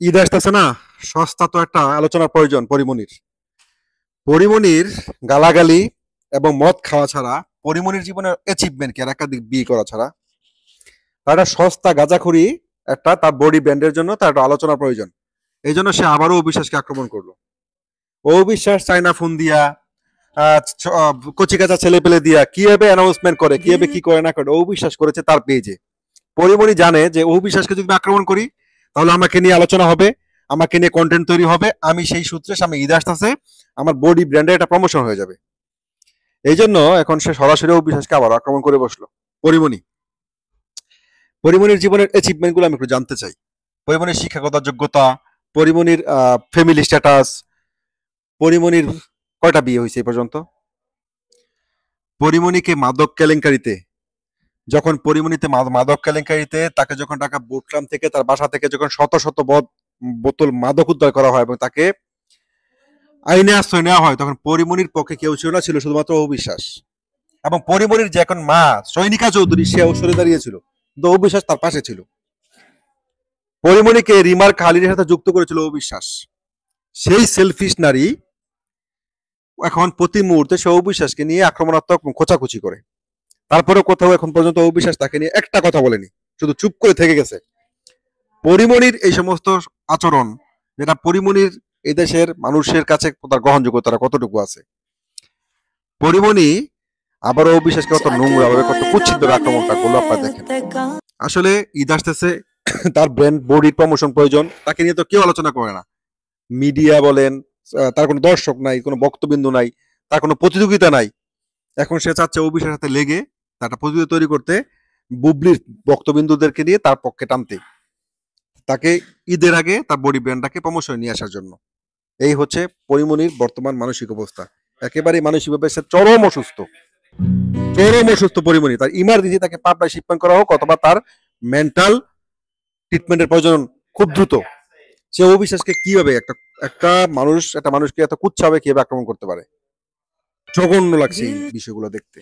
ঈদ আসতেছে না, সস্তা তো একটা আলোচনার প্রয়োজন। পরিমণির গালাগালি এবং মদ খাওয়া ছাড়া, পরিমণির জীবনের অ্যাচিভমেন্ট কি আর একাধিক বিয়ে করা ছাড়া, তার একটা সস্তা গাঁজাখুরি, একটা তার বডি ব্যান্ডের জন্য তার একটা আলোচনার প্রয়োজন। এই জন্য সে আবারও অবিশ্বাসকে আক্রমণ করলো। অবিশ্বাস চায়না ফোন দিয়া, কচি কাঁচা ছেলে পেলে দিয়া কিভাবে অ্যানাউন্সমেন্ট করে, কিভাবে কি করে না করে অবিশ্বাস করেছে তার পেজে। পরিমণি জানে যে অবিশ্বাসকে যদি আক্রমণ করি তাহলে আমাকে নিয়ে আলোচনা হবে, আমাকে নিয়ে কন্টেন্ট তৈরি হবে, আমি সেই সূত্রে সামনে ঈদ আসতেছে, আমার বডি ব্র্যান্ডের একটা প্রমোশন হয়ে যাবে। এই জন্য এখন সে সরাসরি অবিশ্বাসকে আবার আক্রমণ করে বসলো। পরিমণি পরিমণির জীবনের অ্যাচিভমেন্ট গুলো আমি একটু জানতে চাই। পরিমণির শিক্ষাগত যোগ্যতা, পরিমণির ফ্যামিলি স্ট্যাটাস, পরিমণির কয়টা বিয়ে হয়েছে এই পর্যন্ত, পরিমণিকে মাদক কেলেঙ্কারিতে, যখন পরিমণিতে মাদক কেলেঙ্কারিতে তাকে যখন ঢাকা বুটক্যাম্প থেকে তার বাসা থেকে যখন শত শত বোতল মাদক উদ্ধার করা হয় এবং তাকে আইনে আশ্রয় নেওয়া হয়, তখন পরিমণির পক্ষে কেউ ছিল না, ছিল শুধুমাত্র অবিশ্বাস। এবং পরিমণির যে এখন মা সৈনিকা চৌধুরী, সেও সরে দাঁড়িয়েছিল, কিন্তু অবিশ্বাস তার পাশে ছিল। পরিমণিকে রিমার খালির সাথে যুক্ত করেছিল অবিশ্বাস। সেই সেলফিশ নারী এখন প্রতি মুহূর্তে সে অবিশ্বাসকে নিয়ে আক্রমণাত্মক খোঁচাখুচি করে। তারপরে কোথাও এখন পর্যন্ত অবিশ্বাস তাকে নিয়ে একটা কথা বলেনি, শুধু চুপ করে থেকে গেছে। পরিমণির এই সমস্ত আচরণ, যেটা পরিমণির এই দেশের মানুষের কাছে তার গ্রহণযোগ্যতা কতটুকু আছে। পরিমণি আবারও অবিশ্বাসকে কত নোংরা ভাবে, কত কুচ্ছিত আক্রমণটা করলো আপনারা দেখেন। আসলে ঈদ আসতেছে, তার ব্র্যান্ড বডির প্রমোশন প্রয়োজন, তাকে নিয়ে তো কেউ আলোচনা করে না। মিডিয়া বলেন, তার কোনো দর্শক নাই, কোনো বক্তবিন্দু নাই, তার কোনো প্রতিযোগিতা নাই। এখন সে চাচ্ছে অবিশ্বাসের সাথে লেগে একটা প্রতিযোগিতা তৈরি করতে, বুবলির বক্তবিন্দুদেরকে নিয়ে তার পক্ষে টানতে, তাকে ঈদের আগে তার বডি ব্র্যান্ডটাকে প্রমোশনে নিয়ে আসার জন্য। এই হচ্ছে পরিমণির বর্তমান মানসিক অবস্থা। একেবারে মানসিকভাবে সে চরম অসুস্থ, চরম অসুস্থ পরিমণি। তার ইমার্জেন্সি তাকে পাবনায় শিপমেন্ট করা হোক, অথবা তার মেন্টাল ট্রিটমেন্টের প্রয়োজন খুব দ্রুত। সে অবিশ্বাসকে কিভাবে একটা মানুষকে এত কুচ্ছাবে কিভাবে আক্রমণ করতে পারে, জঘন্য লাগছে এই বিষয়গুলো দেখতে।